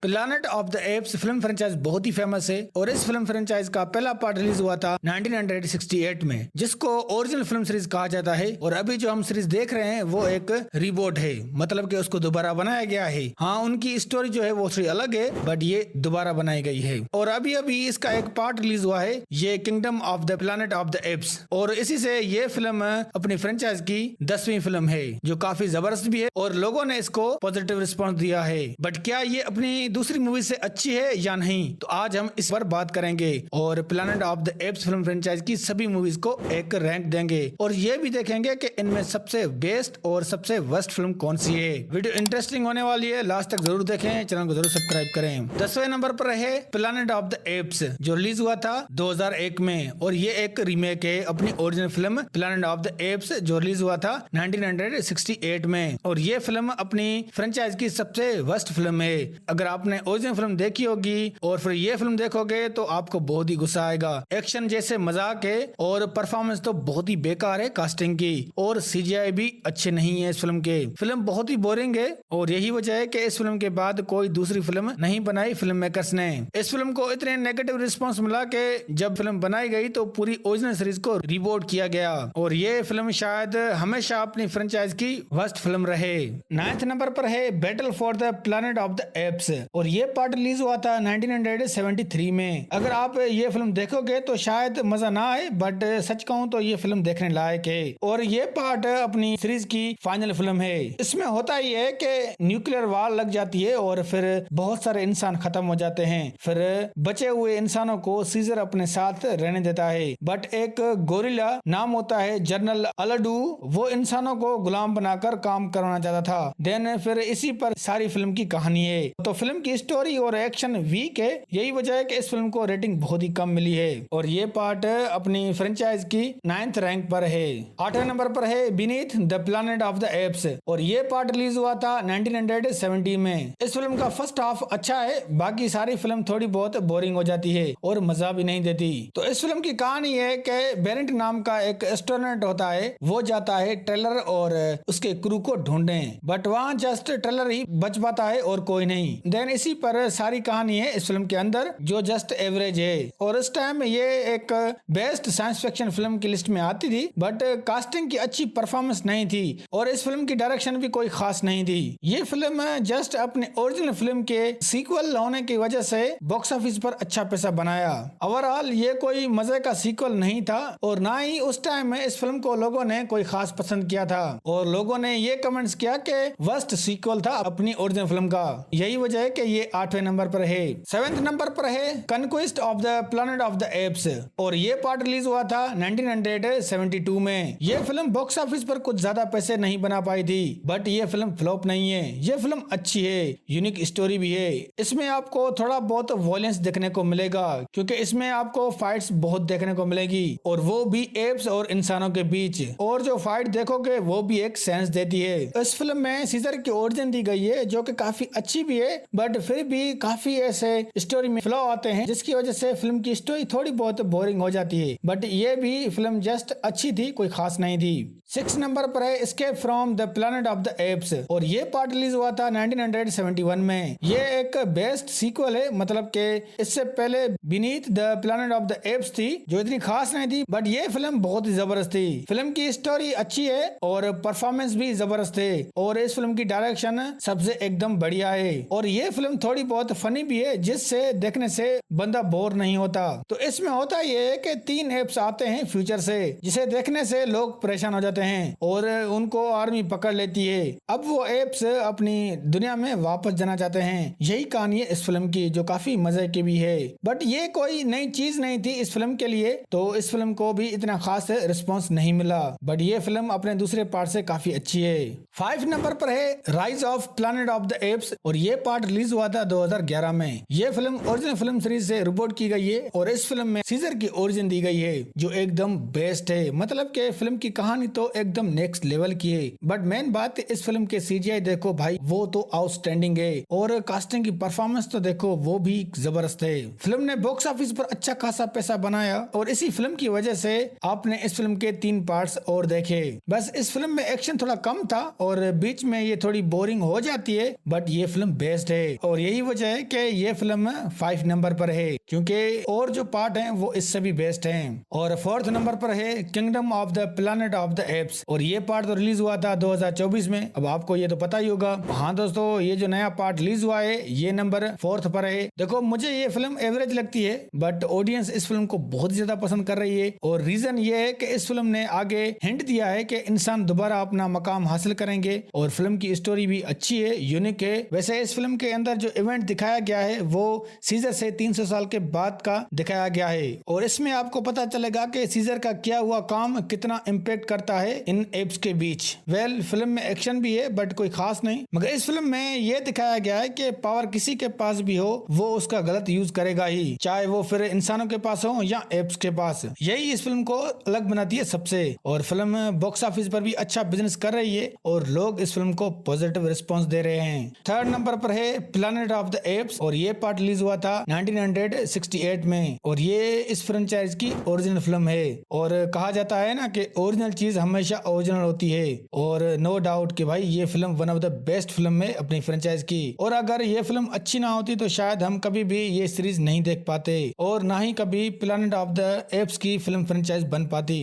Planet of the apps film franchise बहुत ही famous है और इस फिल्म फ्रेंचाइज का पहला पार्ट रिलीज हुआ था 1968 में, जिसको ओरिजिनल फिल्म सीरीज कहा जाता है। और अभी जो हम सीरीज देख रहे हैं वो एक रीबोट है, मतलब कि उसको दोबारा बनाया गया है। हाँ, उनकी स्टोरी जो है वो थोड़ी अलग है, बट ये दोबारा बनाई गई है। और अभी अभी इसका एक पार्ट रिलीज हुआ है, ये kingdom of the planet of the apes. और इसी से ये फिल्म अपनी फ्रेंचाइज की 10वीं फिल्म है, जो काफी जबरदस्त भी है और लोगों ने इसको पॉजिटिव रिस्पॉन्स दिया है। बट क्या ये अपनी दूसरी मूवी से अच्छी है या नहीं, तो आज हम इस पर बात करेंगे और planet of the apps film franchise की सभी मूवीज को एक रैंक देंगे और ये भी देखेंगे कि इनमें सबसे बेस्ट और सबसे वर्स्ट फिल्म कौन सी है। वीडियो इंटरेस्टिंग होने वाली है, लास्ट तक जरूर देखें, चैनल को जरूर सब्सक्राइब करें। 10वें नंबर पर है प्लैनेट ऑफ द एप्स, जो रिलीज हुआ था 2001 में और ये एक रीमेक है अपनी original film planet of the apps, जो रिलीज हुआ था 1968 में। और ये फिल्म अपनी फ्रेंचाइज की सबसे वर्स्ट फिल्म है। अगर आपने ओरिजिनल फिल्म देखी होगी और फिर ये फिल्म देखोगे तो आपको बहुत ही गुस्सा आएगा। एक्शन जैसे मजाक है और परफॉर्मेंस तो बहुत ही बेकार है कास्टिंग की, और सीजीआई भी अच्छे नहीं है इस फिल्म के। फिल्म बहुत ही बोरिंग है और यही वजह है कि इस फिल्म के बाद कोई दूसरी फिल्म नहीं बनाई फिल्म मेकर्स ने। इस फिल्म को इतने नेगेटिव रिस्पॉन्स मिला कि जब फिल्म बनाई गई तो पूरी ओरिजिनल सीरीज को रिबूट किया गया और ये फिल्म शायद हमेशा अपनी फ्रेंचाइज की वर्स्ट फिल्म रहे। 9th नंबर पर है battle for the planet of the apes और ये पार्ट रिलीज हुआ था 1973 में। अगर आप ये फिल्म देखोगे तो शायद मजा ना आए, बट सच कहूँ तो ये फिल्म देखने लायक है। और ये पार्ट अपनी सीरीज की फाइनल फिल्म है। इसमें होता ही है कि न्यूक्लियर वार लग जाती है और फिर बहुत सारे इंसान खत्म हो जाते हैं। फिर बचे हुए इंसानों को सीजर अपने साथ रहने देता है, बट एक गोरिल्ला नाम होता है जनरल अलडू, वो इंसानों को गुलाम बनाकर काम करवाना चाहता था। देन फिर इसी पर सारी फिल्म की कहानी है। तो फिल्म की स्टोरी और एक्शन वीक है, यही वजह है कि इस फिल्म को रेटिंग बहुत ही कम मिली है। और ये पार्ट अपनी फ्रेंचाइज की 9th रैंक पर है। 8वें नंबर पर है beneath the planet of the apes और ये पार्ट रिलीज हुआ था 1970 में। इस फिल्म का फर्स्ट हाफ अच्छा है, बाकी सारी फिल्म थोड़ी बहुत बोरिंग हो जाती है और मजा भी नहीं देती। तो इस फिल्म की कहानी है कि बेरेंट नाम का एक एस्ट्रोनॉट होता है, वो जाता है ट्रेलर और उसके क्रू को ढूंढने, बट वहाँ जस्ट ट्रेलर ही बच पाता है और कोई नहीं। देन इसी पर सारी कहानी है इस फिल्म के अंदर, जो जस्ट एवरेज है। और इस टाइम ये एक बेस्ट साइंस फिक्शन फिल्म की लिस्ट में आती थी, बट कास्टिंग की अच्छी परफॉर्मेंस नहीं थी और इस फिल्म की डायरेक्शन भी कोई खास नहीं थी। ये फिल्म जस्ट अपने ओरिजिनल फिल्म के सीक्वल होने की वजह से बॉक्स ऑफिस पर अच्छा पैसा बनाया। ओवरऑल ये कोई मजे का सीक्वल नहीं था और ना ही उस टाइम में इस फिल्म को लोगों ने कोई खास पसंद किया था और लोगों ने ये कमेंट्स किया कि वर्स्ट सीक्वल था अपनी ओरिजिनल फिल्म का। यही वजह है कि ये 8वें नंबर पर है। 7th नंबर पर है conquest of the planet of the apes और ये पार्ट रिलीज हुआ था 1972 में। ये फिल्म बॉक्स ऑफिस पर कुछ ज्यादा पैसे नहीं बना पाई थी, बट ये फिल्म फ्लॉप नहीं है। ये फिल्म अच्छी है, यूनिक स्टोरी भी है। इसमें आपको थोड़ा बहुत वॉयलेंस देखने को मिलेगा, क्योंकि इसमें आपको फाइट्स बहुत देखने को मिलेगी और वो भी एप्स और इंसानों के बीच। और जो फाइट देखोगे वो भी एक सेंस देती है। इस फिल्म में सीजर की ओरिजिन दी गई है, जो कि काफी अच्छी भी है, बट फिर भी काफी ऐसे स्टोरी में फ्लॉ आते हैं जिसकी वजह से फिल्म की स्टोरी थोड़ी बहुत बोरिंग हो जाती है। बट ये भी फिल्म जस्ट अच्छी थी, कोई खास नहीं थी। 6 नंबर पर है escape from the planet of the apes और ये पार्ट रिलीज हुआ था 1971 में। ये एक बेस्ट सीक्वल है, मतलब कि इससे पहले beneath the planet of the apps थी, जो इतनी खास नहीं थी, बट ये फिल्म बहुत ही जबरदस्त थी। फिल्म की स्टोरी अच्छी है और परफॉर्मेंस भी जबरदस्त है और इस फिल्म की डायरेक्शन सबसे एकदम बढ़िया है। और ये फिल्म थोड़ी बहुत फनी भी है, जिससे देखने से बंदा बोर नहीं होता। तो इसमें होता ये है कि 3 एप्स आते हैं फ्यूचर से, जिसे देखने से लोग परेशान हो जाते हैं और उनको आर्मी पकड़ लेती है। अब वो एप्स अपनी दुनिया में वापस जाना चाहते हैं। यही कहानी है इस फिल्म की, जो काफी मजे की भी है। बट ये कोई नई चीज नहीं थी इस फिल्म के लिए, तो इस फिल्म को भी इतना खास रिस्पॉन्स नहीं मिला, बट ये फिल्म अपने दूसरे पार्ट से काफी अच्छी है। 5 नंबर पर है rise of planet of the apes और ये पार्ट रिलीज हुआ था 2011 में। ये फिल्म ओरिजिनल फिल्म सीरीज से रिपोर्ट की गई है और इस फिल्म में सीजर की ओरिजिन दी गई है, जो एकदम बेस्ट है। मतलब कि फिल्म की कहानी तो एकदम नेक्स्ट लेवल की है, बट मेन बात इस फिल्म के सीजीआई देखो भाई, वो तो आउटस्टैंडिंग है और कास्टिंग की परफॉर्मेंस तो देखो, वो भी जबरदस्त है। फिल्म ने बॉक्स ऑफिस पर अच्छा खासा पैसा बनाया और इसी फिल्म की वजह से आपने इस फिल्म के 3 पार्ट्स और देखे। बस इस फिल्म में एक्शन थोड़ा कम था और बीच में ये थोड़ी बोरिंग हो जाती है, बट ये फिल्म बेस्ट है। और यही वजह है कि ये फिल्म 5 नंबर पर है, क्योंकि और जो पार्ट हैं वो इससे भी बेस्ट हैं। और 4th नंबर पर है kingdom of the planet of the apes, और ये पार्ट तो रिलीज हुआ था 2024 में। अब आपको ये तो पता ही होगा। हाँ दोस्तों, ये जो नया पार्ट रिलीज हुआ है ये नंबर 4th पर है। देखो, मुझे ये फिल्म एवरेज लगती है, बट ऑडियंस इस फिल्म को बहुत ही ज्यादा पसंद कर रही है। और रीजन ये है कि इस फिल्म ने आगे हिंट दिया है कि इंसान दोबारा अपना मकाम हासिल करेंगे, और फिल्म की स्टोरी भी अच्छी है, यूनिक है। वैसे इस फिल्म के अंदर जो इवेंट दिखाया गया है वो सीजर से 300 साल के बाद का दिखाया गया है, और इसमें आपको पता चलेगा कि सीजर का किया हुआ काम कितना इम्पैक्ट करता है इन एप्स के बीच। फिल्म में एक्शन भी है बट कोई खास नहीं, मगर इस फिल्म में यह दिखाया गया है कि पावर किसी के पास भी हो वो उसका गलत यूज करेगा ही, चाहे वो फिर इंसानों के पास हो या एप्स के पास। यही इस फिल्म को अलग बनाती है सबसे। और फिल्म बॉक्स ऑफिस पर भी अच्छा बिजनेस कर रही है और लोग इस फिल्म को पॉजिटिव रिस्पॉन्स दे रहे हैं। 3rd नंबर पर है प्लैनेट ऑफ द एप्स, और ये पार्ट रिलीज हुआ था 1968 में, और ये इस फ्रेंचाइज की ओरिजिनल फिल्म है। और कहा जाता है ना कि ओरिजिनल चीज हमेशा ओरिजिनल होती है, और नो डाउट कि भाई ये film one of the best film है अपनी फ्रेंचाइज की। और अगर ये फिल्म अच्छी ना होती तो शायद हम कभी भी ये सीरीज नहीं देख पाते, और ना ही कभी प्लैनेट ऑफ द एप्स की फिल्म फ्रेंचाइज बन पाती।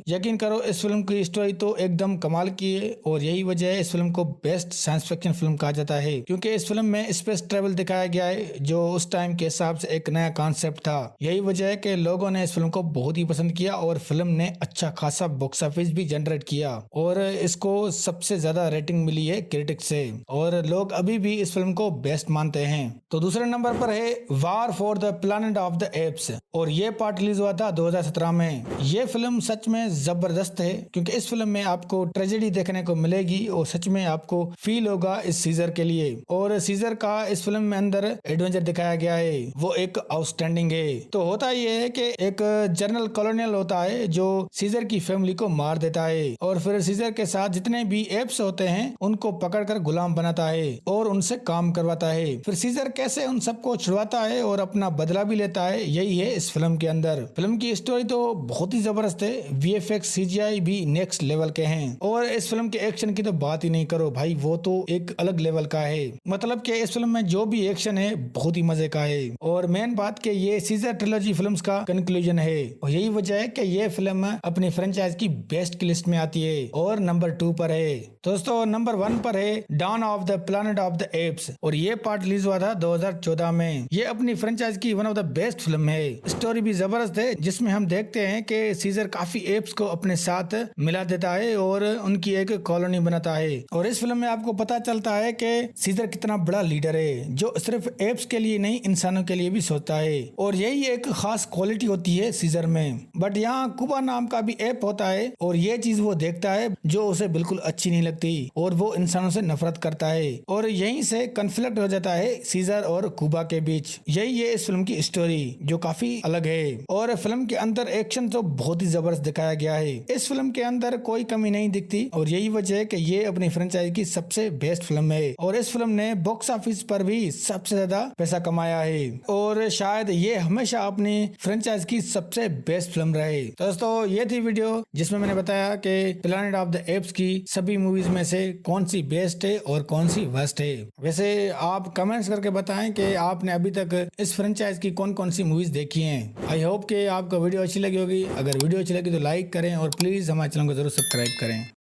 यकीन करो, इस फिल्म की स्टोरी तो एकदम कमाल की है, और यही वजह है इस फिल्म को बेस्ट साइंस फिक्शन फिल्म कहा जाता है, क्योंकि इस फिल्म में स्पेस ट्रेवल दिखाया गया है जो उस टाइम के हिसाब से एक नया कॉन्सेप्ट था। यही वजह है कि लोगों ने इस फिल्म को बहुत ही पसंद किया, और फिल्म ने अच्छा खासा बॉक्स ऑफिस भी जनरेट किया, और इसको सबसे ज्यादा रेटिंग मिली है क्रिटिक्स से, और लोग अभी भी इस फिल्म को बेस्ट मानते हैं। तो दूसरे नंबर पर है वार for the planet of the apes, और ये पार्ट रिलीज हुआ था 2017 में। ये फिल्म सच में जबरदस्त है, क्योंकि इस फिल्म में आपको ट्रेजेडी देखने को मिलेगी, और सच में आपको फील होगा इस सीजर के लिए। और सीजर का इस फिल्म में अंदर एडवेंचर दिखाया गया है, वो एक आउटस्टैंडिंग है। तो होता ये है कि एक जनरल कॉलोनियल होता है जो सीजर की फैमिली को मार देता है, और फिर सीजर के साथ जितने भी एप्स होते हैं उनको पकड़कर गुलाम बनाता है और उनसे काम करवाता है। फिर सीजर कैसे उन सबको छुड़वाता है और अपना बदला भी लेता है, यही है इस फिल्म के अंदर। फिल्म की स्टोरी तो बहुत ही जबरदस्त है, VFX CGI भी नेक्स्ट लेवल के हैं, और इस फिल्म के एक्शन की तो बात ही नहीं करो भाई, वो तो एक अलग लेवल का है। मतलब कि इस फिल्म में जो भी एक्शन है बहुत ही मजे का है, और मेन बात कि ये सीजर ट्रिलॉजी फिल्म्स का कंक्लूजन है, और यही वजह है कि ये फिल्म अपनी फ्रेंचाइज की बेस्ट की लिस्ट में आती है, और नंबर 2 पर है। दोस्तों, नंबर 1 पर है dawn of the planet of the apes, और ये पार्ट रिलीज हुआ था 2014 में। ये अपनी फ्रेंचाइज की one of the best film है। स्टोरी भी जबरदस्त है, जिसमें हम देखते हैं कि सीजर काफी एप्स को अपने साथ मिला देता है और उनकी एक कॉलोनी बनाता है। और इस फिल्म में आपको पता चलता है कि सीजर कितना बड़ा लीडर है, जो सिर्फ एप्स के लिए नहीं इंसानों के लिए भी सोचता है, और यही एक खास क्वालिटी होती है सीजर में। बट यहाँ कुबा नाम का भी एप होता है, और ये चीज वो देखता है जो उसे बिल्कुल अच्छी नहीं लगती, और वो इंसानों से नफरत करता है, और यहीं से कन्फ्लिक्ट हो जाता है सीजर और कुबा के बीच। यही है इस फिल्म की स्टोरी, जो काफी अलग है। और फिल्म के अंदर एक्शन तो बहुत ही जबरदस्त दिखाया गया है। इस फिल्म के अंदर कोई कमी नहीं दिखती, और यही वजह है कि ये अपनी फ्रेंचाइज की सबसे बेस्ट फिल्म है, और इस फिल्म ने बॉक्स ऑफिस पर भी सबसे ज्यादा पैसा कमाया है, और शायद ये हमेशा अपनी फ्रेंचाइज की सबसे बेस्ट फिल्म रहे। दोस्तों, ये थी वीडियो जिसमें मैंने बताया कि प्लैनेट ऑफ द एप्स की सभी मूवीज में से कौन सी बेस्ट है और कौन सी वर्स्ट है। वैसे आप कमेंट्स करके बताएं कि आपने अभी तक इस फ्रेंचाइज की कौन कौन सी मूवीज देखी हैं। आई होप कि आपको वीडियो अच्छी लगी होगी। अगर वीडियो अच्छी लगी तो लाइक करें, और प्लीज हमारे चैनल को जरूर सब्सक्राइब करें।